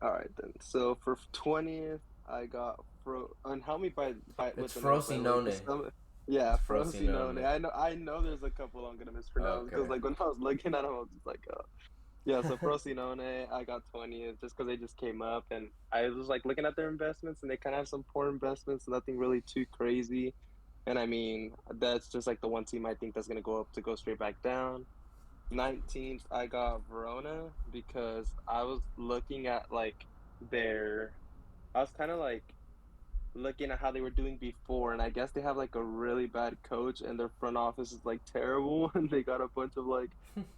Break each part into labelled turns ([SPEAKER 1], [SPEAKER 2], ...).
[SPEAKER 1] All right then. So for 20th, I got and help me by
[SPEAKER 2] It's
[SPEAKER 1] with the names by the way, because
[SPEAKER 2] Frosinone.
[SPEAKER 1] yeah,
[SPEAKER 2] It's
[SPEAKER 1] Frosinone.
[SPEAKER 2] Frosinone.
[SPEAKER 1] I know there's a couple I'm gonna mispronounce because
[SPEAKER 2] Okay.
[SPEAKER 1] like when I was looking at them, I was just like, yeah. So Frosinone, I got 20th just because they just came up, and I was like looking at their investments, and they kind of have some poor investments, nothing really too crazy. And I mean, that's just like the one team I think that's gonna go up to go straight back down. 19th, I got Verona because I was looking at like their, I was kind of like looking at how they were doing before, and I guess they have like a really bad coach, and their front office is like terrible, and they got a bunch of like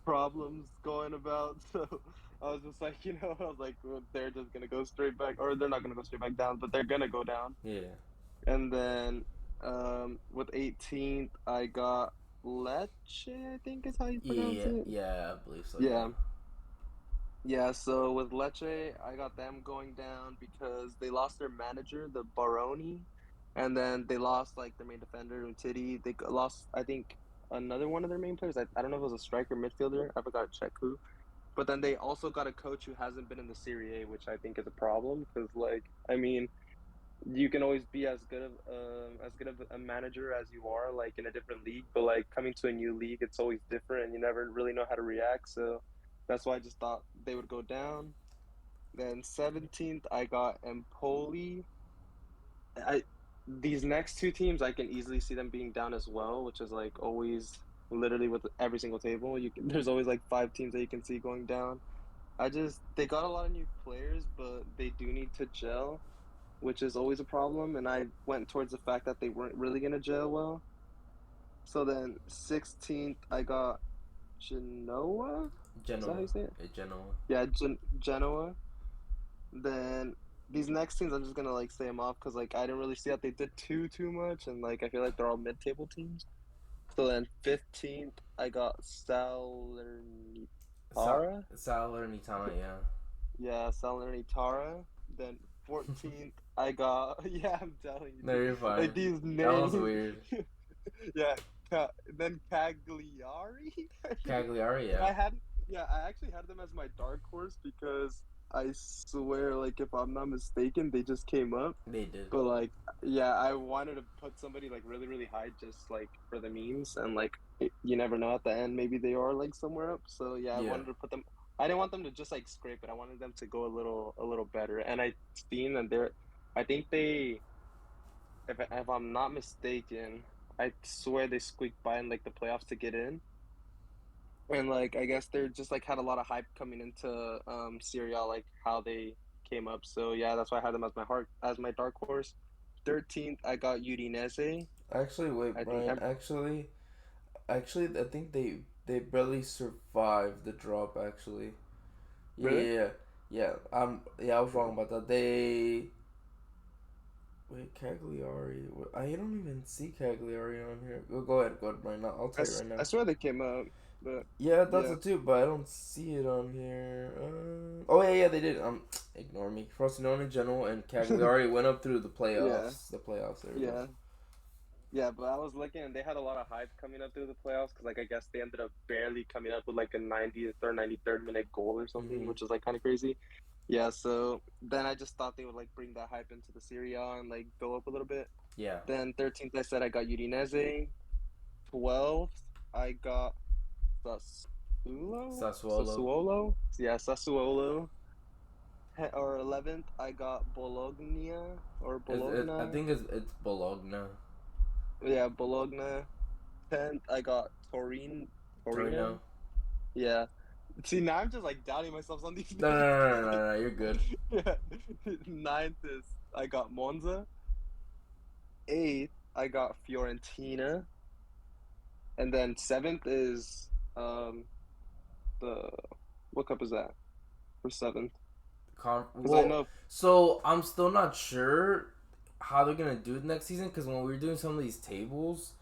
[SPEAKER 1] problems going about. So I was just like, I was like, well, they're just gonna go straight back, or they're not gonna go straight back down, but they're gonna go down.
[SPEAKER 2] Yeah.
[SPEAKER 1] And then with 18th, I got Lecce, I think is how you pronounce
[SPEAKER 2] Yeah.
[SPEAKER 1] it.
[SPEAKER 2] Yeah. I believe so. Yeah.
[SPEAKER 1] Yeah. Yeah, so with Lecce, I got them going down because they lost their manager, the Baroni, and then they lost like their main defender, Umtiti. Lost, I think, another one of their main players. I don't know if it was a striker, midfielder. I forgot to check who. But then they also got a coach who hasn't been in the Serie A, which I think is a problem because, like, I mean, you can always be as good of a manager as you are, like in a different league, but like coming to a new league, it's always different, and you never really know how to react. So that's why I just thought they would go down. Then 17th, I got Empoli. I These next two teams, I can easily see them being down as well, which is like always literally with every single table. There's always like five teams that you can see going down. They got a lot of new players, but they do need to gel, which is always a problem. And I went towards the fact that they weren't really gonna gel well. So then 16th, I got Genoa. Is that how
[SPEAKER 2] Genoa.
[SPEAKER 1] you say it?
[SPEAKER 2] Genoa.
[SPEAKER 1] Yeah, Genoa. Then these next teams, I'm just gonna like say them off because like I didn't really see that they did too much, and like I feel like they're all mid-table teams. So then 15th, I got Salernitana.
[SPEAKER 2] Salernitana. Yeah.
[SPEAKER 1] Yeah, Salernitana. Then 14th, I got yeah, I'm telling you,
[SPEAKER 2] No,
[SPEAKER 1] dude.
[SPEAKER 2] you're
[SPEAKER 1] Like
[SPEAKER 2] fine.
[SPEAKER 1] these
[SPEAKER 2] That was
[SPEAKER 1] names.
[SPEAKER 2] weird.
[SPEAKER 1] Yeah, then Cagliari.
[SPEAKER 2] Cagliari.
[SPEAKER 1] And
[SPEAKER 2] Yeah.
[SPEAKER 1] I actually had them as my dark horse because I swear, like, if I'm not mistaken, they just came up.
[SPEAKER 2] They did.
[SPEAKER 1] But like, yeah, I wanted to put somebody like really, really high just like for the memes, and like, you never know at the end, maybe they are like somewhere up. So yeah, I
[SPEAKER 2] Yeah.
[SPEAKER 1] wanted to put them. I didn't want them to just like scrape it. I wanted them to go a little better. And I seen that I think they, if I'm not mistaken, I swear they squeaked by in like the playoffs to get in. And like I guess they're just like had a lot of hype coming into Serie A, like how they came up. So yeah, that's why I had them as my dark horse. 13th, I got Udinese.
[SPEAKER 2] Actually, wait,
[SPEAKER 1] I think
[SPEAKER 2] Brian. Actually, I think they barely survived the drop. Actually,
[SPEAKER 1] really.
[SPEAKER 2] yeah, yeah. Yeah, I was wrong about that. Wait, Cagliari. I don't even see Cagliari on here. Go ahead, Brian. I'll tell you right
[SPEAKER 1] I
[SPEAKER 2] now.
[SPEAKER 1] swear they came up, but
[SPEAKER 2] Yeah, that's
[SPEAKER 1] yeah,
[SPEAKER 2] it too, but I don't see it on here. Oh yeah, they did. Ignore me. Frosinone, Genoa, and Cagliari went up through the
[SPEAKER 1] yeah,
[SPEAKER 2] playoffs. The playoffs. There we go.
[SPEAKER 1] yeah, yeah. But I was looking, and they had a lot of hype coming up through the playoffs because like I guess they ended up barely coming up with like a 90th or 93rd minute goal or something,
[SPEAKER 2] Mhm.
[SPEAKER 1] which is like kind of crazy. Yeah, so then I just thought they would like bring that hype into the Serie A and like go up a little bit.
[SPEAKER 2] Yeah.
[SPEAKER 1] Then 13th, I said I got Udinese. 12th, I got Sassuolo.
[SPEAKER 2] Sassuolo.
[SPEAKER 1] Sassuolo? Yeah, Sassuolo. Or 11th, I got Bologna or
[SPEAKER 2] I
[SPEAKER 1] Bologna.
[SPEAKER 2] think it's Bologna.
[SPEAKER 1] Yeah, Bologna. 10th, I got
[SPEAKER 2] Torino.
[SPEAKER 1] Torino. Yeah. See, now I'm just like doubting myself on these
[SPEAKER 2] No, no,
[SPEAKER 1] names
[SPEAKER 2] no,
[SPEAKER 1] because
[SPEAKER 2] no, no,
[SPEAKER 1] like,
[SPEAKER 2] no. You're good.
[SPEAKER 1] yeah. Ninth is I got Monza. Eighth, I got Fiorentina. And then seventh is the what cup is that for seventh? Because I
[SPEAKER 2] Well,
[SPEAKER 1] know,
[SPEAKER 2] so I'm still not sure how they're gonna do it next season because when we were doing some of these tables,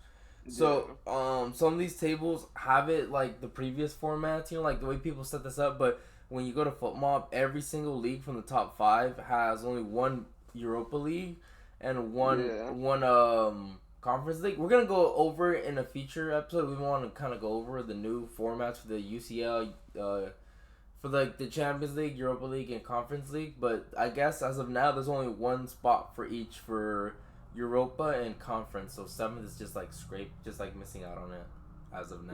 [SPEAKER 2] so
[SPEAKER 1] yeah,
[SPEAKER 2] some of these tables have it like the previous formats, like the way people set this up. But when you go to FootMob, every single league from the top five has only one Europa League and
[SPEAKER 1] yeah,
[SPEAKER 2] one conference league. We're gonna go over it in a feature episode. We want to kind of go over the new formats for the UCL, for like the Champions League, Europa League, and Conference League. But I guess as of now, there's only one spot for each for Europa and Conference. So seventh is just like scrape, just like missing out on it as of now.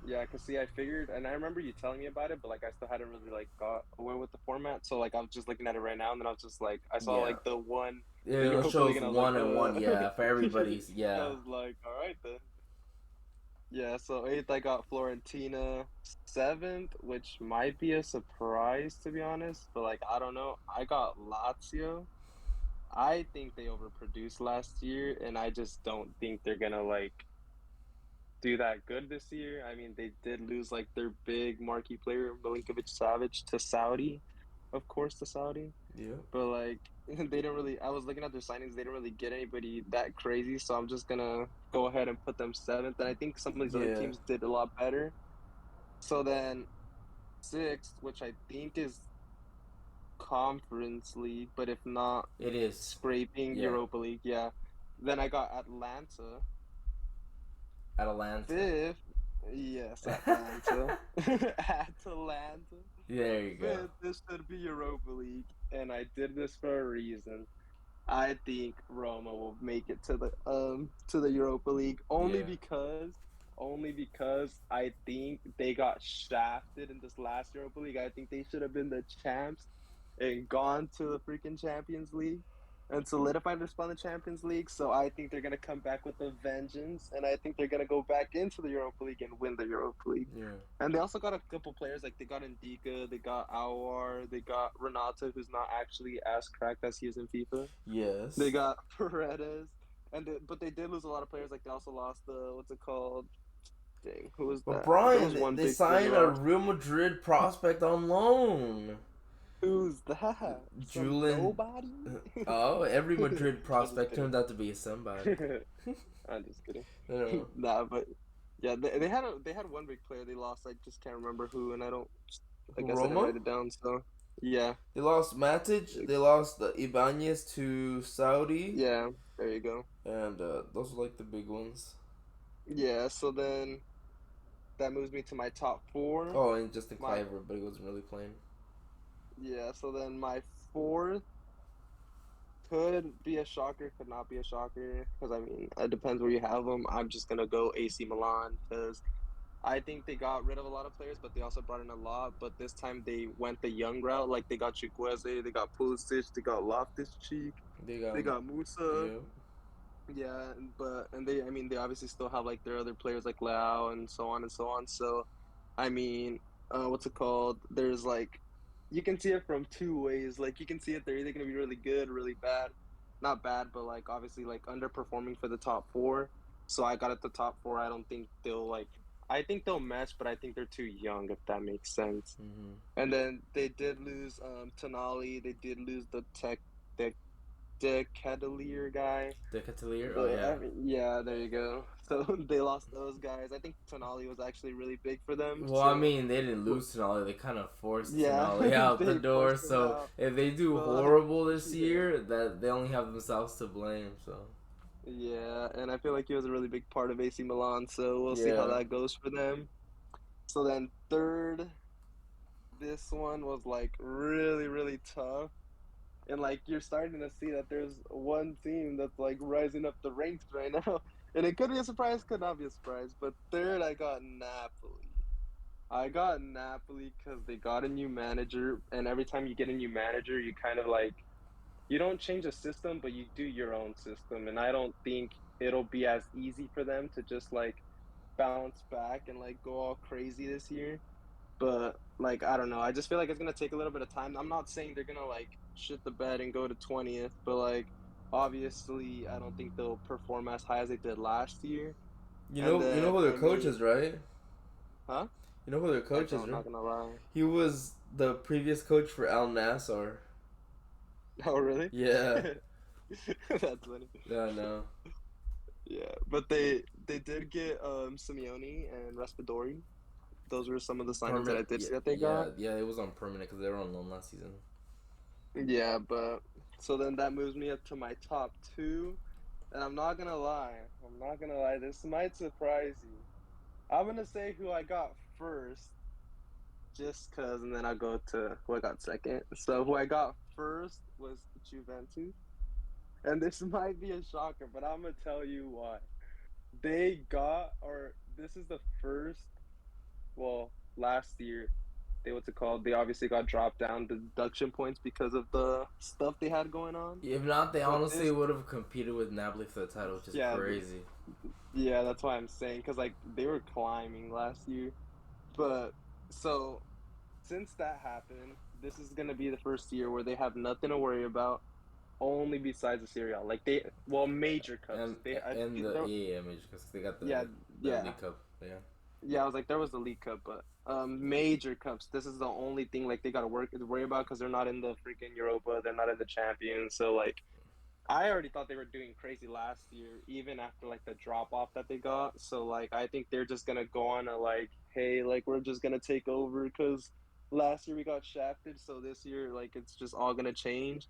[SPEAKER 1] Yeah, cause see, I figured, and I remember you telling me about it, but like I still hadn't really like got aware with the format. So like I was just looking at it right now, and then I was just like, I saw
[SPEAKER 2] Yeah,
[SPEAKER 1] like the
[SPEAKER 2] it
[SPEAKER 1] Europa League,
[SPEAKER 2] shows
[SPEAKER 1] and I was like,
[SPEAKER 2] 1-1. Yeah, for everybody's.
[SPEAKER 1] I
[SPEAKER 2] Yeah,
[SPEAKER 1] was like, all right then. Yeah, so eighth I got Florentina, seventh, which might be a surprise to be honest, but like I don't know. I got Lazio. I think they overproduced last year, and I just don't think they're gonna like do that good this year. I mean, they did lose like their big marquee player, Milinkovic Savic, to Saudi, of course, to Saudi.
[SPEAKER 2] yeah,
[SPEAKER 1] But like, they didn't really. I was looking at their signings; they didn't really get anybody that crazy. So I'm just gonna go ahead and put them seventh. And I think some of these other
[SPEAKER 2] yeah.
[SPEAKER 1] teams did a lot better. So then sixth, which I think is Conference League, but if not,
[SPEAKER 2] It is.
[SPEAKER 1] scraping
[SPEAKER 2] Yeah,
[SPEAKER 1] Europa League. Yeah. Then I got Atlanta.
[SPEAKER 2] Atalanta.
[SPEAKER 1] Fifth, yes, Atlanta. Atlanta.
[SPEAKER 2] There you go.
[SPEAKER 1] Fifth, this should be Europa League, and I did this for a reason. I think Roma will make it to the Europa League
[SPEAKER 2] Yeah.
[SPEAKER 1] only because I think they got shafted in this last Europa League. I think they should have been the champs and gone to the freaking Champions League and solidified their spot in the Champions League. So I think they're gonna come back with a vengeance, and I think they're gonna go back into the Europa League and win the Europa League.
[SPEAKER 2] Yeah.
[SPEAKER 1] And they also got a couple players like they got Ndika, they got Awar, they got Renata, who's not actually as cracked as he is in FIFA. They
[SPEAKER 2] Yes.
[SPEAKER 1] got Paredes, but they did lose a lot of players. Like they also lost the what's it called? Dang, who was
[SPEAKER 2] But
[SPEAKER 1] that? There
[SPEAKER 2] Brian,
[SPEAKER 1] was one
[SPEAKER 2] they
[SPEAKER 1] big player they
[SPEAKER 2] signed a
[SPEAKER 1] lost.
[SPEAKER 2] Real Madrid prospect on loan.
[SPEAKER 1] Who's that? Some
[SPEAKER 2] Julian.
[SPEAKER 1] nobody?
[SPEAKER 2] Oh, every Madrid
[SPEAKER 1] I'm just
[SPEAKER 2] prospect
[SPEAKER 1] kidding.
[SPEAKER 2] turns out to be somebody.
[SPEAKER 1] I'm just kidding.
[SPEAKER 2] You
[SPEAKER 1] Nah, but yeah, they had one big player they lost. I just can't remember who, and I don't. I guess I didn't
[SPEAKER 2] Roma?
[SPEAKER 1] write it down. So yeah,
[SPEAKER 2] They lost Matic. They lost Ibanez to Saudi.
[SPEAKER 1] yeah. There you go.
[SPEAKER 2] And those are like the big ones.
[SPEAKER 1] Yeah. So then that moves me to my top four.
[SPEAKER 2] Oh, and Justin
[SPEAKER 1] My
[SPEAKER 2] Cliver, but he wasn't really playing.
[SPEAKER 1] Yeah. So then my fourth could be a shocker, could not be a shocker. Because I mean, it depends where you have them. I'm just gonna go AC Milan because I think they got rid of a lot of players, but they also brought in a lot. But this time they went the young route. Like they got Chukwueze, they got Pulisic, they got Loftus Cheek,
[SPEAKER 2] They got,
[SPEAKER 1] they got Musa.
[SPEAKER 2] yeah.
[SPEAKER 1] Yeah, and they, I mean, they obviously still have like their other players like Lau and so on and so on. So, I mean, what's it called? There's like, you can see it from two ways. Like you can see it, they're either gonna be really good, or really bad. Not bad, but like obviously like underperforming for the top four. So I got at the top four. I don't think they'll like. I think they'll match, but I think they're too young, if that makes sense.
[SPEAKER 2] Mm-hmm.
[SPEAKER 1] And then they did lose Tonali. They did lose the the Kedalier guy.
[SPEAKER 2] The Catalier? Oh,
[SPEAKER 1] The
[SPEAKER 2] yeah.
[SPEAKER 1] I mean, yeah, there you go. So they lost those guys. I think Tonali was actually really big for them.
[SPEAKER 2] Well, I
[SPEAKER 1] So
[SPEAKER 2] mean, they didn't lose Tonali. They kind of forced
[SPEAKER 1] yeah,
[SPEAKER 2] Tonali out the
[SPEAKER 1] they
[SPEAKER 2] door.
[SPEAKER 1] forced him
[SPEAKER 2] So
[SPEAKER 1] out.
[SPEAKER 2] if they do
[SPEAKER 1] But like,
[SPEAKER 2] horrible this
[SPEAKER 1] yeah,
[SPEAKER 2] year, that they only have themselves to blame. So
[SPEAKER 1] yeah, and I feel like he was a really big part of AC Milan. So we'll see how
[SPEAKER 2] yeah,
[SPEAKER 1] that goes for them. So then third, this one was like really really tough. And like you're starting to see that there's one team that's like rising up the ranks right now. And it could be a surprise, could not be a surprise. But third, I got Napoli. I got Napoli because they got a new manager, and every time you get a new manager, you kind of like you don't change the system, but you do your own system. And I don't think it'll be as easy for them to just like bounce back and like go all crazy this year. But like I don't know, I just feel like it's gonna take a little bit of time. I'm not saying they're gonna like shit the bed and go to 20th, but like obviously I don't think they'll perform as high as they did last year. And
[SPEAKER 2] you know
[SPEAKER 1] then
[SPEAKER 2] who their
[SPEAKER 1] I
[SPEAKER 2] coach is,
[SPEAKER 1] mean,
[SPEAKER 2] right?
[SPEAKER 1] huh?
[SPEAKER 2] You know who their
[SPEAKER 1] I
[SPEAKER 2] coach is,
[SPEAKER 1] don't,
[SPEAKER 2] right?
[SPEAKER 1] not gonna lie.
[SPEAKER 2] He was the previous coach for Al Nassr.
[SPEAKER 1] Oh really?
[SPEAKER 2] Yeah,
[SPEAKER 1] That's funny.
[SPEAKER 2] yeah, no,
[SPEAKER 1] Yeah, but they did get Simeone and Raspadori. Those were some of the signings that I
[SPEAKER 2] permanent.
[SPEAKER 1] did
[SPEAKER 2] Yeah,
[SPEAKER 1] see that they
[SPEAKER 2] yeah,
[SPEAKER 1] got.
[SPEAKER 2] yeah. It was on permanent because they were on loan last season.
[SPEAKER 1] Yeah, but so then that moves me up to my top two. And I'm not gonna lie. I'm not gonna lie. This might surprise you. I'm gonna say who I got first, just cause, and then I'll go to who I got second. So who I got first was Juventus, and this might be a shocker, but I'm gonna tell you why. They got, or this is the first. Well, last year they what's it called? They obviously got dropped down the deduction points because of the stuff they had going on.
[SPEAKER 2] If not, they
[SPEAKER 1] But
[SPEAKER 2] honestly
[SPEAKER 1] this,
[SPEAKER 2] would have competed with Napoli for the title, which is
[SPEAKER 1] yeah,
[SPEAKER 2] crazy.
[SPEAKER 1] yeah, that's why I'm saying because like they were climbing last year. But so since that happened, this is gonna be the first year where they have nothing to worry about, only besides the Serie A. Like they, well, major cups.
[SPEAKER 2] And
[SPEAKER 1] They, I,
[SPEAKER 2] and the
[SPEAKER 1] there,
[SPEAKER 2] yeah, yeah, because they got
[SPEAKER 1] yeah,
[SPEAKER 2] the
[SPEAKER 1] yeah,
[SPEAKER 2] League Cup. Yeah.
[SPEAKER 1] yeah. I was like, there was the League Cup, but major cups. This is the only thing like they got to worry about because they're not in the freaking Europa. They're not in the Champions. So like, I already thought they were doing crazy last year, even after like the drop off that they got. So like I think they're just gonna go on a like, hey, like we're just gonna take over because last year we got shafted, so this year like it's just all gonna change.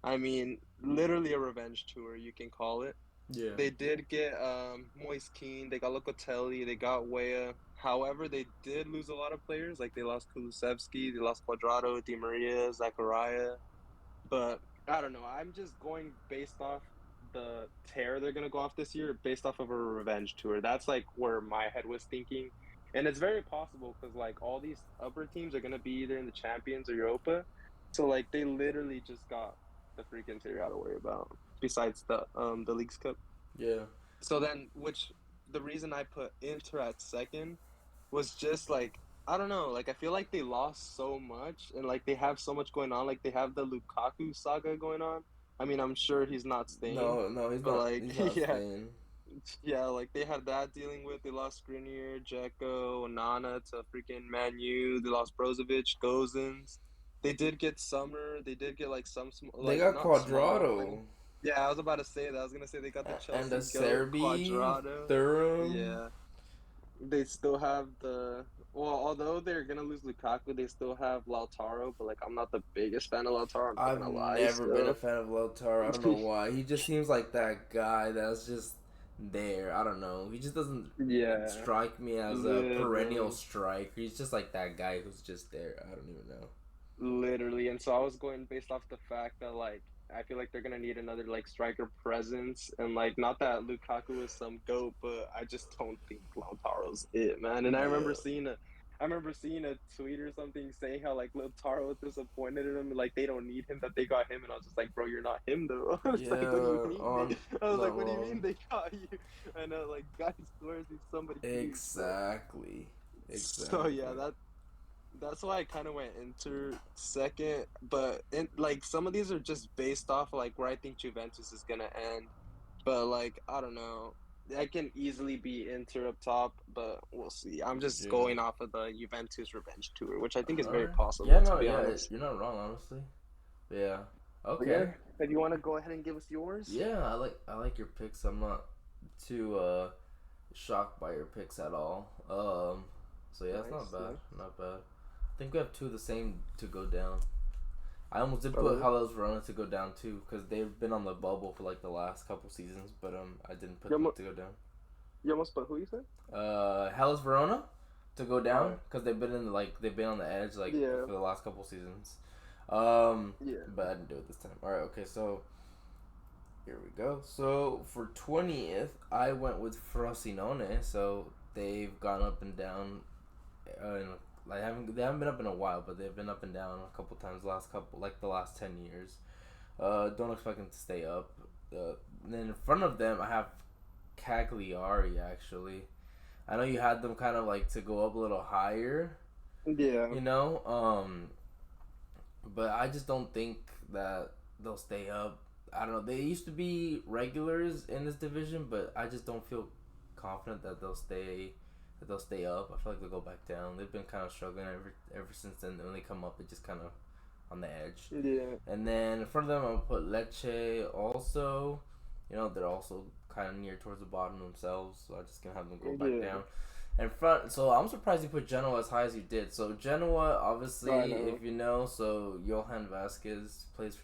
[SPEAKER 1] I mean, literally a revenge tour, you can call it.
[SPEAKER 2] Yeah.
[SPEAKER 1] They did get Moise Keane, they got Locatelli, they got Weah. However, they did lose a lot of players. Like they lost Kulusevski, they lost Cuadrado, Di Maria, Zachariah. But I don't know. I'm just going based off the tear they're gonna go off this year, based off of a revenge tour. That's like where my head was thinking, and it's very possible because like all these upper teams are gonna be either in the Champions or Europa, so like they literally just got the freaking Serie A to worry about besides the League's Cup.
[SPEAKER 2] Yeah.
[SPEAKER 1] So then, which the reason I put Inter at second was just like I don't know, like I feel like they lost so much and like they have so much going on. Like they have the Lukaku saga going on. I mean, I'm sure he's not staying,
[SPEAKER 2] No, no, he's
[SPEAKER 1] but
[SPEAKER 2] not.
[SPEAKER 1] like
[SPEAKER 2] He's not
[SPEAKER 1] yeah,
[SPEAKER 2] staying.
[SPEAKER 1] yeah, like they had that dealing with. They lost Skriniar, Dzeko, Nana to freaking Man U. They lost Brozovic, Gozens. They did get Summer. They did get like
[SPEAKER 2] They
[SPEAKER 1] like
[SPEAKER 2] got
[SPEAKER 1] not small. I
[SPEAKER 2] Quadrado
[SPEAKER 1] mean, yeah, I was about to say that. I was gonna say they got the
[SPEAKER 2] and the
[SPEAKER 1] Chelsea goat
[SPEAKER 2] Serbi,
[SPEAKER 1] Quadrado.
[SPEAKER 2] Thuram.
[SPEAKER 1] Yeah, they still have the well. Although they're gonna lose Lukaku, they still have Lautaro. But like, I'm not the biggest fan of Lautaro. I'm not
[SPEAKER 2] I've
[SPEAKER 1] gonna lie.
[SPEAKER 2] never been a
[SPEAKER 1] Still,
[SPEAKER 2] fan of Lautaro. I don't know why. He just seems like that guy that's just there. I don't know. He just doesn't
[SPEAKER 1] yeah,
[SPEAKER 2] strike me as a perennial
[SPEAKER 1] literally.
[SPEAKER 2] striker. He's just like that guy who's just there. I don't even know.
[SPEAKER 1] Literally, and so I was going based off the fact that like I feel like they're gonna need another like striker presence, and like not that Lukaku is some goat, but I just don't think Lautaro's it, man. And
[SPEAKER 2] Yeah.
[SPEAKER 1] I remember seeing a tweet or something saying how like Lautaro was disappointed in him, like they don't need him, that they got him, and I was just like, bro, you're not him though. I was like, what do you
[SPEAKER 2] Yeah,
[SPEAKER 1] mean they?
[SPEAKER 2] on
[SPEAKER 1] I was
[SPEAKER 2] not
[SPEAKER 1] like, what do you mean
[SPEAKER 2] wrong.
[SPEAKER 1] they got you? And like, guy scores, he's somebody huge, so.
[SPEAKER 2] Exactly.
[SPEAKER 1] So yeah,
[SPEAKER 2] Exactly.
[SPEAKER 1] that's why I kind of went Inter second, but like some of these are just based off like where I think Juventus is gonna end. But like I don't know, I can easily be Inter up top, but we'll see. I'm just
[SPEAKER 2] Yeah.
[SPEAKER 1] going off of the Juventus revenge tour, which I think is very
[SPEAKER 2] Alright. Yeah,
[SPEAKER 1] possible to
[SPEAKER 2] no,
[SPEAKER 1] be
[SPEAKER 2] yeah,
[SPEAKER 1] honest.
[SPEAKER 2] you're not wrong, honestly. Yeah.
[SPEAKER 1] But
[SPEAKER 2] Okay.
[SPEAKER 1] yeah, if you want to go ahead and give us yours,
[SPEAKER 2] Yeah, I like your picks. I'm not too shocked by your picks at all. So yeah, it's not
[SPEAKER 1] nice,
[SPEAKER 2] bad.
[SPEAKER 1] nice.
[SPEAKER 2] Not bad. I think we have two of the same to go down. I almost did
[SPEAKER 1] Oh
[SPEAKER 2] put
[SPEAKER 1] really?
[SPEAKER 2] Hellas Verona to go down too because they've been on the bubble for like the last couple seasons, but I didn't put
[SPEAKER 1] You
[SPEAKER 2] them
[SPEAKER 1] almost,
[SPEAKER 2] to go down.
[SPEAKER 1] you almost put who you said?
[SPEAKER 2] Hellas Verona to go
[SPEAKER 1] Oh
[SPEAKER 2] down
[SPEAKER 1] yeah,
[SPEAKER 2] because they've been on the edge like
[SPEAKER 1] yeah,
[SPEAKER 2] for the last couple seasons.
[SPEAKER 1] yeah.
[SPEAKER 2] But I didn't do it this time. All right, okay, so here we go. So for 20th, I went with Frosinone. So they've gone up and down. They haven't been up in a while, but they've been up and down a couple times. The last 10 years. Don't expect them to stay up. Then in front of them, I have Cagliari. Actually, I know you had them kind of like to go up a little higher.
[SPEAKER 1] Yeah,
[SPEAKER 2] You know, but I just don't think that they'll stay up. I don't know. They used to be regulars in this division, but I just don't feel confident that they'll stay. That they'll stay up. I feel like they'll go back down. They've been kind of struggling ever since then. When they come up, it just kind of on the edge.
[SPEAKER 1] yeah,
[SPEAKER 2] And then in front of them, I'll put Lecce. Also, they're also kind of near towards the bottom themselves. So I'm just gonna have them go back
[SPEAKER 1] yeah.
[SPEAKER 2] down. And front, so I'm surprised you put Genoa as high as you did. So Genoa,
[SPEAKER 1] I
[SPEAKER 2] obviously,
[SPEAKER 1] know.
[SPEAKER 2] if you know, so Johan Vasquez plays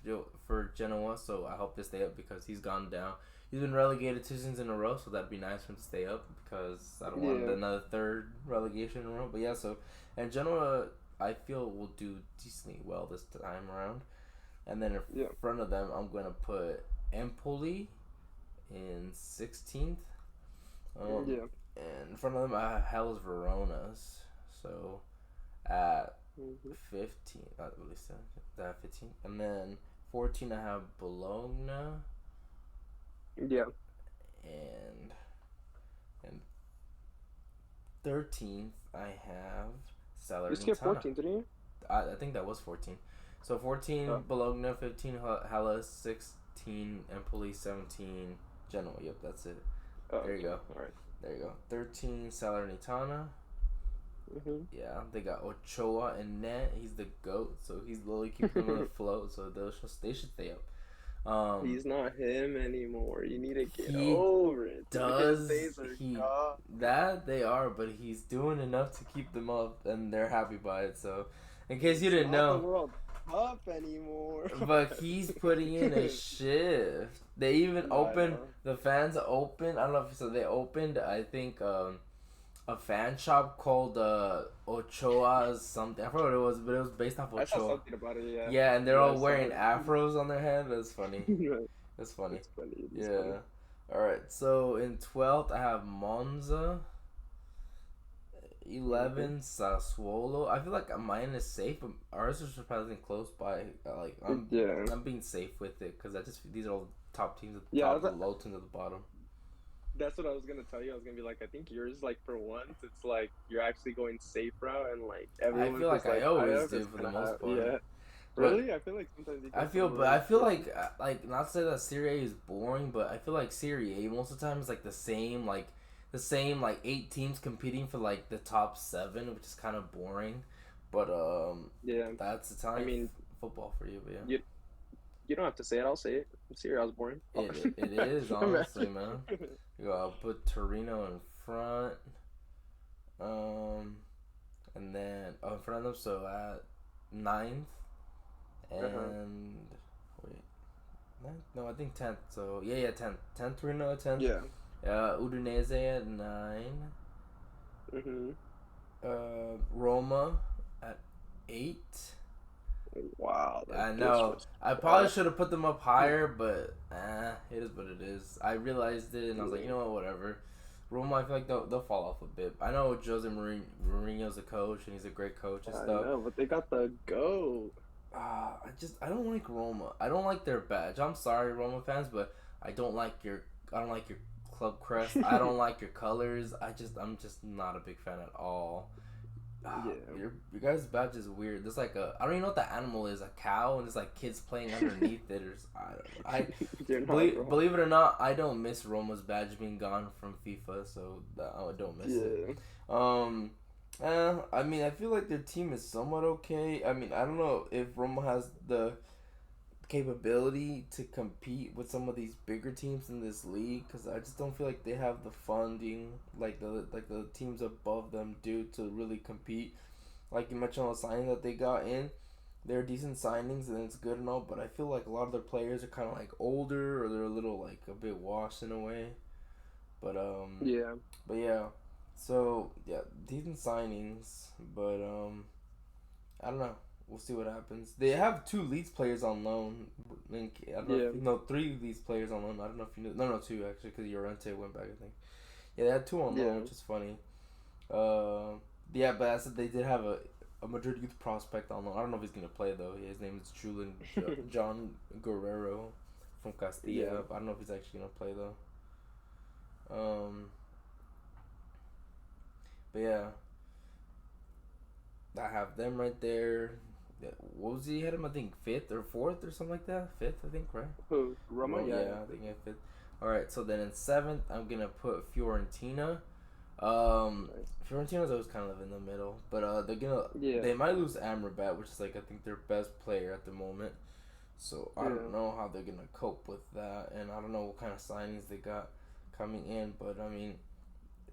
[SPEAKER 2] for Genoa. So I hope they stay up because he's gone down. He's been relegated 2 seasons in a row, so that'd be nice for him to stay up because I don't want
[SPEAKER 1] Yeah.
[SPEAKER 2] another third relegation in a row. But yeah, so and Genoa, I feel will do decently well this time around. And then in
[SPEAKER 1] Yeah.
[SPEAKER 2] front of them, I'm gonna put Empoli in 16th. Um,
[SPEAKER 1] Yeah.
[SPEAKER 2] and in front of them, I have Hellas Verona's. So at
[SPEAKER 1] Hmm.
[SPEAKER 2] 15, at least that 15, and then 14, I have Bologna,
[SPEAKER 1] Yeah.
[SPEAKER 2] and and 13th, I have
[SPEAKER 1] You skipped
[SPEAKER 2] Salernitana.
[SPEAKER 1] 14, didn't you?
[SPEAKER 2] I think that was 14. So 14
[SPEAKER 1] Oh.
[SPEAKER 2] Bologna, 15 Hellas, 16 Empoli, 17 Genoa. Yep, that's it.
[SPEAKER 1] Oh,
[SPEAKER 2] There you
[SPEAKER 1] okay.
[SPEAKER 2] go.
[SPEAKER 1] All right.
[SPEAKER 2] There you go. 13 Salernitana.
[SPEAKER 1] Mhm.
[SPEAKER 2] Yeah, they got Ochoa in net. He's the goat, so he's literally keeping them afloat. So they should stay up.
[SPEAKER 1] He's not him anymore. You need to get
[SPEAKER 2] He
[SPEAKER 1] over it, dude. His
[SPEAKER 2] does
[SPEAKER 1] days are
[SPEAKER 2] he
[SPEAKER 1] gone.
[SPEAKER 2] that they are, but he's doing enough to keep them up, and they're happy by it. So, in case you
[SPEAKER 1] It's
[SPEAKER 2] didn't
[SPEAKER 1] not the
[SPEAKER 2] know,
[SPEAKER 1] World Cup anymore.
[SPEAKER 2] but he's putting in a shift. They even
[SPEAKER 1] I
[SPEAKER 2] opened
[SPEAKER 1] know.
[SPEAKER 2] the fans opened. I don't know if so. They opened. I think a fan shop called Ochoa's something. I forgot what it was, but it was based off
[SPEAKER 1] I saw
[SPEAKER 2] Ochoa.
[SPEAKER 1] something about it. Yeah.
[SPEAKER 2] Yeah, and they're
[SPEAKER 1] Yeah, I
[SPEAKER 2] all
[SPEAKER 1] saw
[SPEAKER 2] wearing
[SPEAKER 1] it.
[SPEAKER 2] afros on their head. That's funny. That's funny.
[SPEAKER 1] It's funny. It is funny.
[SPEAKER 2] Yeah. All right. So in 12th, I have Monza.
[SPEAKER 1] Hmm.
[SPEAKER 2] 11 Sassuolo. I feel like mine is safe, but ours is surprisingly close by. Like
[SPEAKER 1] Yeah.
[SPEAKER 2] I'm being safe with it because I just these are all top teams at the
[SPEAKER 1] Yeah.
[SPEAKER 2] top, the low teams at the bottom.
[SPEAKER 1] That's what I was gonna tell you. I was gonna be like, I think yours, like, for once, it's like you're actually going safe route, and like
[SPEAKER 2] I
[SPEAKER 1] everyone
[SPEAKER 2] feel
[SPEAKER 1] who's
[SPEAKER 2] like I
[SPEAKER 1] like high
[SPEAKER 2] always
[SPEAKER 1] up
[SPEAKER 2] do
[SPEAKER 1] is
[SPEAKER 2] for the
[SPEAKER 1] gonna
[SPEAKER 2] most
[SPEAKER 1] have.
[SPEAKER 2] part.
[SPEAKER 1] Yeah.
[SPEAKER 2] But
[SPEAKER 1] Really, I feel like sometimes you
[SPEAKER 2] I
[SPEAKER 1] get
[SPEAKER 2] feel,
[SPEAKER 1] some
[SPEAKER 2] but I feel
[SPEAKER 1] crazy.
[SPEAKER 2] like not to say that Serie A is boring, but I feel like Serie A most of the time is like the same like 8 teams competing for like the top seven, which is kind of boring. But
[SPEAKER 1] Yeah.
[SPEAKER 2] that's
[SPEAKER 1] I
[SPEAKER 2] Italian
[SPEAKER 1] mean,
[SPEAKER 2] football for you. But yeah,
[SPEAKER 1] you you don't have to say it. I'll say it. Sierra, I was born. Oh.
[SPEAKER 2] it is honestly, man. You I'll put Torino in front, um, and then in front of them, so at ninth
[SPEAKER 1] Uh-huh.
[SPEAKER 2] and wait. Ninth? No, I think 10th. So, yeah, 10th. 10th Torino at 10th.
[SPEAKER 1] Yeah.
[SPEAKER 2] Udinese at 9.
[SPEAKER 1] Hmm.
[SPEAKER 2] Roma at 8.
[SPEAKER 1] Wow, the
[SPEAKER 2] I know. I probably
[SPEAKER 1] disrespect.
[SPEAKER 2] should have put them up higher, but it is what it is. I realized it, and I was like, you
[SPEAKER 1] Yeah.
[SPEAKER 2] know what, whatever. Roma, I feel like they'll fall off a bit. I know Jose Mourinho's a coach, and he's a great coach and
[SPEAKER 1] I
[SPEAKER 2] stuff.
[SPEAKER 1] know, but they got the goat.
[SPEAKER 2] I don't like Roma. I don't like their badge. I'm sorry, Roma fans, but I don't like your club crest. I don't like your colors. I'm just not a big fan at all.
[SPEAKER 1] Yeah.
[SPEAKER 2] Your guys' badge is weird. There's like I don't even know what the animal is. A cow, and there's like kids playing underneath it. Or I don't. I
[SPEAKER 1] You're not
[SPEAKER 2] believe
[SPEAKER 1] wrong.
[SPEAKER 2] believe it or not, I don't miss Roma's badge being gone from FIFA, so I don't miss it.
[SPEAKER 1] Yeah.
[SPEAKER 2] Um, I mean, I feel like their team is somewhat okay. I mean, I don't know if Roma has the capability to compete with some of these bigger teams in this league because I just don't feel like they have the funding like the teams above them do to really compete. Like you mentioned, all the signings that they got in, they're decent signings and it's good and all, but I feel like a lot of their players are kind of like older or they're a little like a bit washed in a way. But
[SPEAKER 1] Yeah.
[SPEAKER 2] but yeah, so yeah, decent signings, but I don't know. We'll see what happens. They have two Leeds players on loan. I don't know if
[SPEAKER 1] Yeah.
[SPEAKER 2] you know three Leeds players on loan. I don't know if you know. No, two actually, because Llorente went back. I think. Yeah, they had two on loan,
[SPEAKER 1] Yeah.
[SPEAKER 2] which is funny. Uh, yeah, but I said they did have a Madrid youth prospect on loan. I don't know if he's gonna play though. Yeah, his name is Julian John Guerrero from
[SPEAKER 1] Yeah.
[SPEAKER 2] Castilla. But I don't know if he's actually gonna play though. Um, but yeah, I have them right there. Yeah, what was he had him? I think fifth or fourth or something like that. Fifth, I think, right?
[SPEAKER 1] Who? Roma?
[SPEAKER 2] Well,
[SPEAKER 1] Yeah.
[SPEAKER 2] yeah, I think yeah, fifth. All right, so then in seventh, I'm gonna put Fiorentina. Um,
[SPEAKER 1] Nice.
[SPEAKER 2] Fiorentina's always kind of in the middle, but
[SPEAKER 1] Yeah.
[SPEAKER 2] they might lose Amrabat, which is like I think their best player at the moment. So I don't
[SPEAKER 1] Yeah.
[SPEAKER 2] know how they're gonna cope with that, and I don't know what kind of signings they got coming in. But I mean,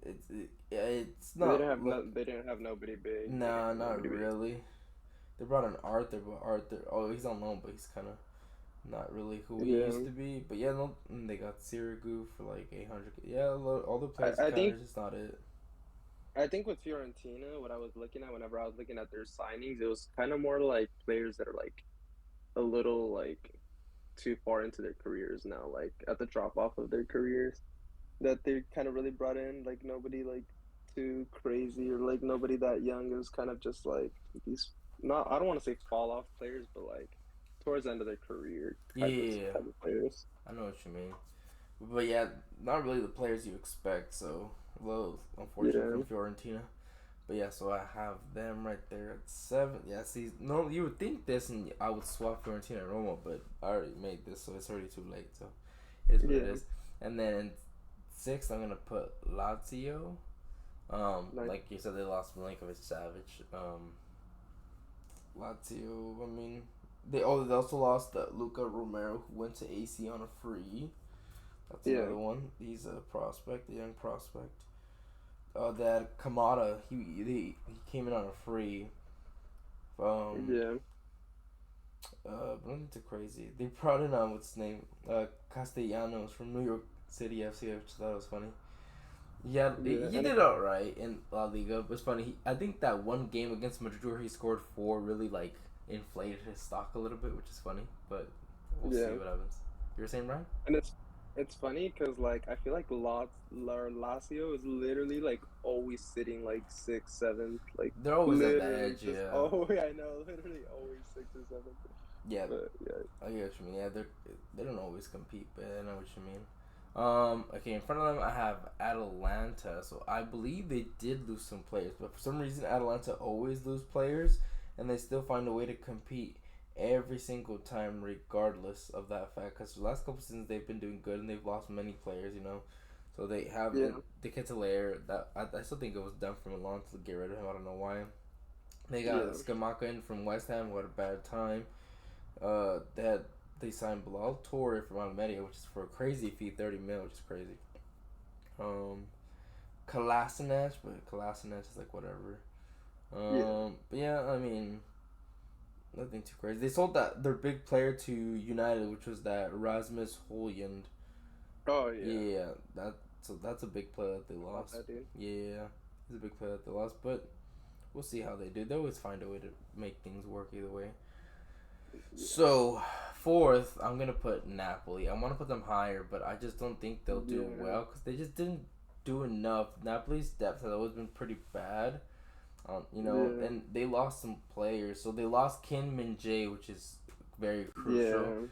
[SPEAKER 2] it's
[SPEAKER 1] They didn't
[SPEAKER 2] not
[SPEAKER 1] have
[SPEAKER 2] look.
[SPEAKER 1] no. They didn't have nobody big. They didn't
[SPEAKER 2] Nah,
[SPEAKER 1] have
[SPEAKER 2] not
[SPEAKER 1] nobody big.
[SPEAKER 2] really. They brought in Arthur, but Arthur, oh, he's on loan, but he's kind of not really who he used
[SPEAKER 1] Yeah.
[SPEAKER 2] to be. But yeah, no, they got Sirigu for like 800. Yeah, all the
[SPEAKER 1] I,
[SPEAKER 2] players are
[SPEAKER 1] I
[SPEAKER 2] kind
[SPEAKER 1] think
[SPEAKER 2] of just not it.
[SPEAKER 1] I think with Fiorentina, what I was looking at whenever I was looking at their signings, it was kind of more like players that are like a little like too far into their careers now, like at the drop off of their careers that they kind of really brought in, like nobody like too crazy or like nobody that young. It was kind of just like these not I don't want to say fall off players, but like towards the end of their career
[SPEAKER 2] Yeah,
[SPEAKER 1] type of players.
[SPEAKER 2] I know what you mean. But yeah, not really the players you expect. So, well, unfortunately
[SPEAKER 1] Yeah,
[SPEAKER 2] for Fiorentina. But yeah, so I have them right there at 7. Yeah, see, no, you would think this, and I would swap Fiorentina and Roma, but I already made this, so it's already too late. So it is what it
[SPEAKER 1] yeah,
[SPEAKER 2] is. And then in 6, I'm gonna put Lazio.
[SPEAKER 1] nice.
[SPEAKER 2] Like you said, they lost Milinkovic Savic. Lazio. I mean, they also lost Luca Romero, who went to AC on a free. That's
[SPEAKER 1] Yeah,
[SPEAKER 2] another one. He's a prospect, a young prospect. That Kamada, he came in on a free. Um,
[SPEAKER 1] yeah,
[SPEAKER 2] but nothing too crazy. They brought in what's his name? Castellanos from New York City FC, which I thought was funny. Yeah,
[SPEAKER 1] yeah,
[SPEAKER 2] he
[SPEAKER 1] and
[SPEAKER 2] did alright in La Liga. But it's funny. I think that one game against Madrid where he scored 4 really like inflated his stock a little bit, which is funny. But we'll see
[SPEAKER 1] yeah,
[SPEAKER 2] what happens. You were saying, Brian?
[SPEAKER 1] and it's funny because like I feel like Lazio is literally like always sitting like sixth, seventh, like
[SPEAKER 2] They're always at the
[SPEAKER 1] literally
[SPEAKER 2] edge,
[SPEAKER 1] just
[SPEAKER 2] yeah.
[SPEAKER 1] oh yeah, I know, literally always sixth or seventh.
[SPEAKER 2] Yeah,
[SPEAKER 1] But yeah,
[SPEAKER 2] I get what you mean. Yeah, they don't always compete, but I know what you mean. Okay, in front of them I have Atalanta. So I believe they did lose some players, but for some reason Atalanta always lose players, and they still find a way to compete every single time, regardless of that fact. Because the last couple seasons they've been doing good, and they've lost many players. So they have
[SPEAKER 1] yeah,
[SPEAKER 2] the Ketelaere that I still think it was done for Milan to get rid of him. I don't know why. They got
[SPEAKER 1] yeah,
[SPEAKER 2] Skamaka in from West Ham, who had a bad time. That they signed Bilal Torre from Almeria, which is for a crazy fee, 30 mil, which is crazy. Um, Kolasinac, but Kolasinac is like whatever.
[SPEAKER 1] yeah.
[SPEAKER 2] But yeah, I mean, nothing too crazy. They sold that their big player to United, which was that Rasmus Højlund.
[SPEAKER 1] Oh yeah,
[SPEAKER 2] Yeah, that's a big player that they
[SPEAKER 1] I love
[SPEAKER 2] lost.
[SPEAKER 1] that dude.
[SPEAKER 2] Yeah, he's a big player that they lost, but we'll see how they do. They always find a way to make things work either way.
[SPEAKER 1] Yeah,
[SPEAKER 2] So, fourth, I'm gonna put Napoli. I want to put them higher, but I just don't think they'll do
[SPEAKER 1] yeah,
[SPEAKER 2] well because they just didn't do enough. Napoli's depth has always been pretty bad,
[SPEAKER 1] yeah,
[SPEAKER 2] and they lost some players. So they lost Kim Min Jae, which is very crucial.
[SPEAKER 1] yeah.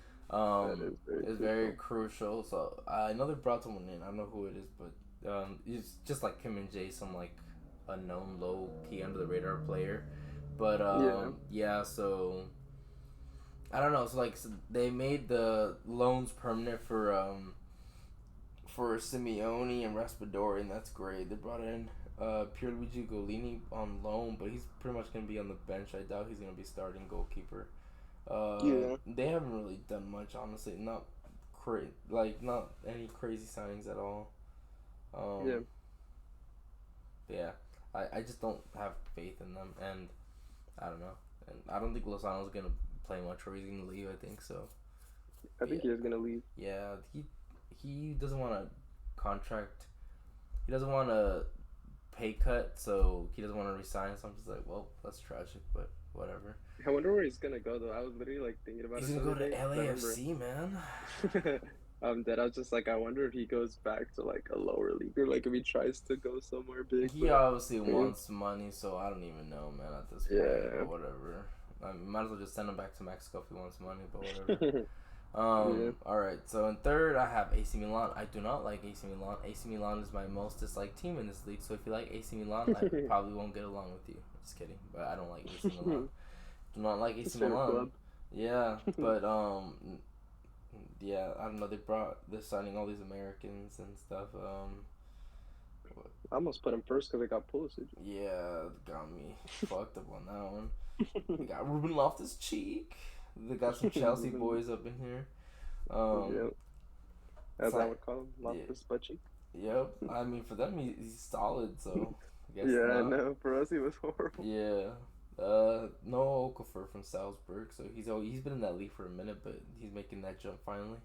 [SPEAKER 1] That is very
[SPEAKER 2] It's very
[SPEAKER 1] crucial.
[SPEAKER 2] crucial. So I know they brought someone in. I don't know who it is, but it's just like Kim Min Jae, some like unknown, low key under the radar player. But
[SPEAKER 1] Yeah,
[SPEAKER 2] yeah, so I don't know. So they made the loans permanent for Simeone and Raspadori, and that's great. They brought in Pierluigi Golini on loan, but he's pretty much gonna be on the bench. I doubt he's gonna be starting goalkeeper.
[SPEAKER 1] yeah,
[SPEAKER 2] They haven't really done much, honestly. Not any crazy signings at all.
[SPEAKER 1] yeah.
[SPEAKER 2] Um, yeah, I just don't have faith in them, and I don't know, and I don't think Lozano's gonna play much, or he's gonna leave. I think so.
[SPEAKER 1] I
[SPEAKER 2] But
[SPEAKER 1] think
[SPEAKER 2] yeah,
[SPEAKER 1] he is gonna leave.
[SPEAKER 2] yeah, he doesn't want a contract. He doesn't want a pay cut, so he doesn't want to resign. So I'm just like, well, that's tragic, but whatever.
[SPEAKER 1] I wonder where he's gonna go though. I was literally like thinking about
[SPEAKER 2] He's
[SPEAKER 1] it
[SPEAKER 2] gonna
[SPEAKER 1] the
[SPEAKER 2] go
[SPEAKER 1] other
[SPEAKER 2] to
[SPEAKER 1] day because I remember
[SPEAKER 2] LAFC, man.
[SPEAKER 1] that I was just like I wonder if he goes back to like a lower league or like if he tries to go somewhere big.
[SPEAKER 2] He
[SPEAKER 1] But
[SPEAKER 2] obviously
[SPEAKER 1] yeah,
[SPEAKER 2] wants money, so I don't even know, man. At this point,
[SPEAKER 1] yeah,
[SPEAKER 2] but whatever. I might as well just send him back to Mexico if he wants money, but whatever.
[SPEAKER 1] yeah,
[SPEAKER 2] All right. So in third, I have AC Milan. I do not like AC Milan. AC Milan is my most disliked team in this league. So if you like AC Milan, I probably won't get along with you. Just kidding. But I don't like AC Milan. Do not like
[SPEAKER 1] his
[SPEAKER 2] AC
[SPEAKER 1] favorite
[SPEAKER 2] Milan.
[SPEAKER 1] club.
[SPEAKER 2] Yeah, but yeah, I don't know. They're signing all these Americans and stuff.
[SPEAKER 1] I almost put him first because I got Pulisic.
[SPEAKER 2] Yeah, got me fucked up on that one. They got Ruben Loftus Cheek. They got some Chelsea
[SPEAKER 1] Ruben,
[SPEAKER 2] boys up in here. Um,
[SPEAKER 1] yeah,
[SPEAKER 2] it's
[SPEAKER 1] as I
[SPEAKER 2] like,
[SPEAKER 1] would call him,
[SPEAKER 2] yeah,
[SPEAKER 1] Loftus Butchie.
[SPEAKER 2] yep. I mean, for them, he's solid. So I guess
[SPEAKER 1] Yeah,
[SPEAKER 2] not.
[SPEAKER 1] no, for us he was horrible.
[SPEAKER 2] Yeah. No Okafor from Salzburg, so he's been in that league for a minute, but he's making that jump finally.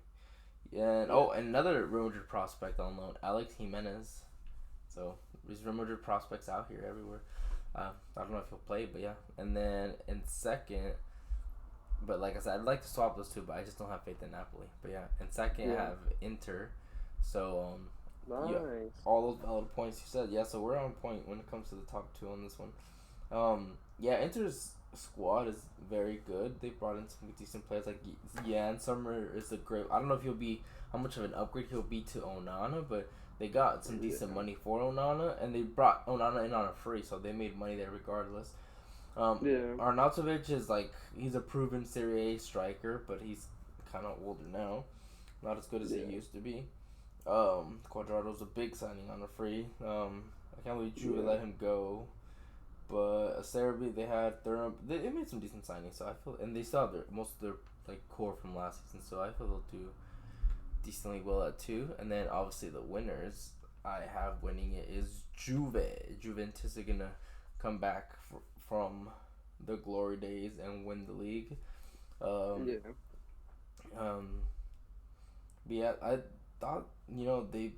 [SPEAKER 2] Yeah, and
[SPEAKER 1] Yeah,
[SPEAKER 2] and another Real Madrid prospect on loan, Alex Jimenez. So There's Real Madrid prospects out here everywhere. I don't know if he'll play, but yeah. And then in second, but like I said, I'd like to swap those two, but I just don't have faith in Napoli. But yeah, in second I
[SPEAKER 1] Yeah.
[SPEAKER 2] have Inter. So yeah,
[SPEAKER 1] Nice.
[SPEAKER 2] all those valid points you said. Yeah, so we're on point when it comes to the top two on this one. Yeah, Inter's squad is very good. They brought in some decent players like Jan Summer is a great. I don't know if he'll be how much of an upgrade he'll be to Onana, but they got some decent
[SPEAKER 1] Yeah.
[SPEAKER 2] money for Onana, and they brought Onana in on a free, so they made money there regardless. Um,
[SPEAKER 1] Yeah.
[SPEAKER 2] Arnautovic is like he's a proven Serie A striker, but he's kind of older now, not as good as he
[SPEAKER 1] Yeah.
[SPEAKER 2] used to be. Quadrado's a big signing on a free. I can't believe Juve
[SPEAKER 1] Yeah.
[SPEAKER 2] let him go. But Serbia, they had they made some decent signings, so I feel, and they still have most of their like core from last season, so I feel they'll do decently well at two. And then obviously the winners I have winning it is Juve. Juventus are gonna come back from the glory days and win the league. Um,
[SPEAKER 1] Yeah.
[SPEAKER 2] um, but yeah, I thought they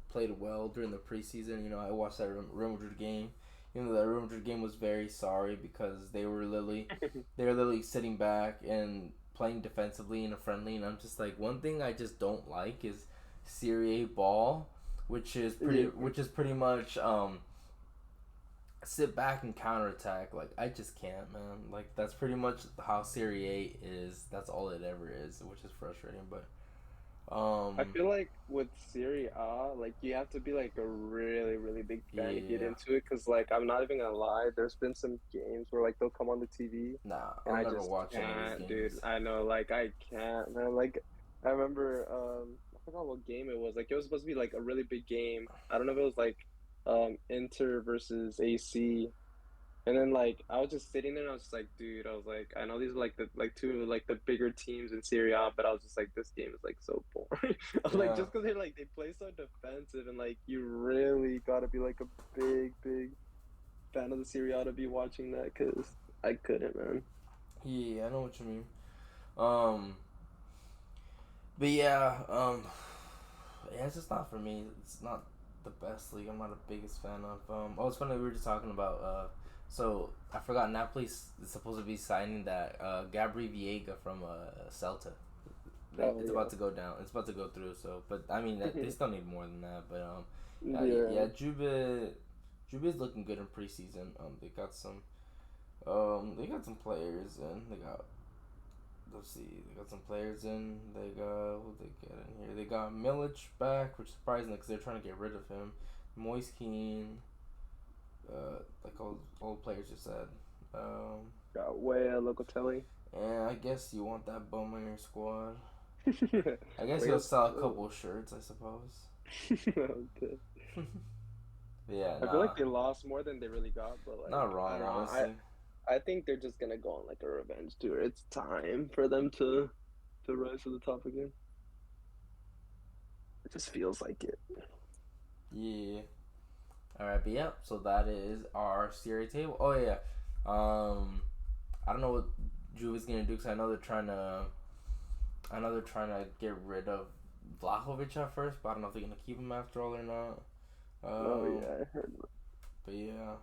[SPEAKER 2] played well during the preseason. I watched that Real Madrid game. That Real Madrid game was very sorry because they were literally sitting back and playing defensively in a friendly, and I'm just like, one thing I just don't like is Serie A ball,
[SPEAKER 1] Yeah.
[SPEAKER 2] which is pretty much sit back and counterattack. Like, I just can't, man. Like, that's pretty much how Serie A is. That's all it ever is, which is frustrating. But
[SPEAKER 1] I
[SPEAKER 2] um,
[SPEAKER 1] feel like with Serie A, like you have to be like a really, really big fan to get
[SPEAKER 2] yeah,
[SPEAKER 1] into it. Cause like I'm not even gonna lie, there's been some games where like they'll come on the TV,
[SPEAKER 2] nah,
[SPEAKER 1] and
[SPEAKER 2] I'll
[SPEAKER 1] I
[SPEAKER 2] never
[SPEAKER 1] just
[SPEAKER 2] watch any of these
[SPEAKER 1] can't, dude.
[SPEAKER 2] games.
[SPEAKER 1] I know, like I can't, man. Like I remember, I forgot what game it was. Like it was supposed to be like a really big game. I don't know if it was like Inter versus AC. And then like I was just sitting there and I was just like, dude, I was like, I know these are like the like two of like the bigger teams in Serie A, but I was just like, this game is like so boring. I was like,
[SPEAKER 2] Yeah,
[SPEAKER 1] just because they play so defensive and like you really gotta be like a big fan of the Serie A to be watching that because I couldn't, man.
[SPEAKER 2] yeah, I know what you mean. Um, but yeah, yeah, it's just not for me. It's not the best league. I'm not the biggest fan of. Oh, it's funny we were just talking about. So I forgot Napoli's supposed to be signing that Gabri Viega from Celta.
[SPEAKER 1] Oh
[SPEAKER 2] It's about
[SPEAKER 1] yeah.
[SPEAKER 2] to go down. It's about to go through. So, but I mean, they still need more than that. But yeah,
[SPEAKER 1] Yeah.
[SPEAKER 2] Juve's looking good in preseason. They got some players and they got. Let's see, they got some players in. They got who they get in here. They got Milic back, which is surprising because they're trying to get rid of him. Moise Keane, like all the players you said. Um,
[SPEAKER 1] Got way Locatelli.
[SPEAKER 2] and I guess you want that bum on your squad. I guess
[SPEAKER 1] I
[SPEAKER 2] you'll
[SPEAKER 1] guess
[SPEAKER 2] sell a couple shirts, I suppose.
[SPEAKER 1] okay.
[SPEAKER 2] But yeah,
[SPEAKER 1] I feel like
[SPEAKER 2] nah,
[SPEAKER 1] they lost more than they really got, but like
[SPEAKER 2] not
[SPEAKER 1] I don't
[SPEAKER 2] wrong,
[SPEAKER 1] know.
[SPEAKER 2] honestly.
[SPEAKER 1] I think they're just gonna go on like a revenge tour. It's time for them to rise to the top again. It just feels like it.
[SPEAKER 2] Yeah. All right, but yeah. So that is our Serie table. Oh yeah. I don't know what Juve is gonna do because I know they're trying to. I know they're trying to get rid of Vlahovic at first, but I don't know if they're gonna keep him after all or not.
[SPEAKER 1] Oh
[SPEAKER 2] Um,
[SPEAKER 1] yeah, I heard.
[SPEAKER 2] but yeah.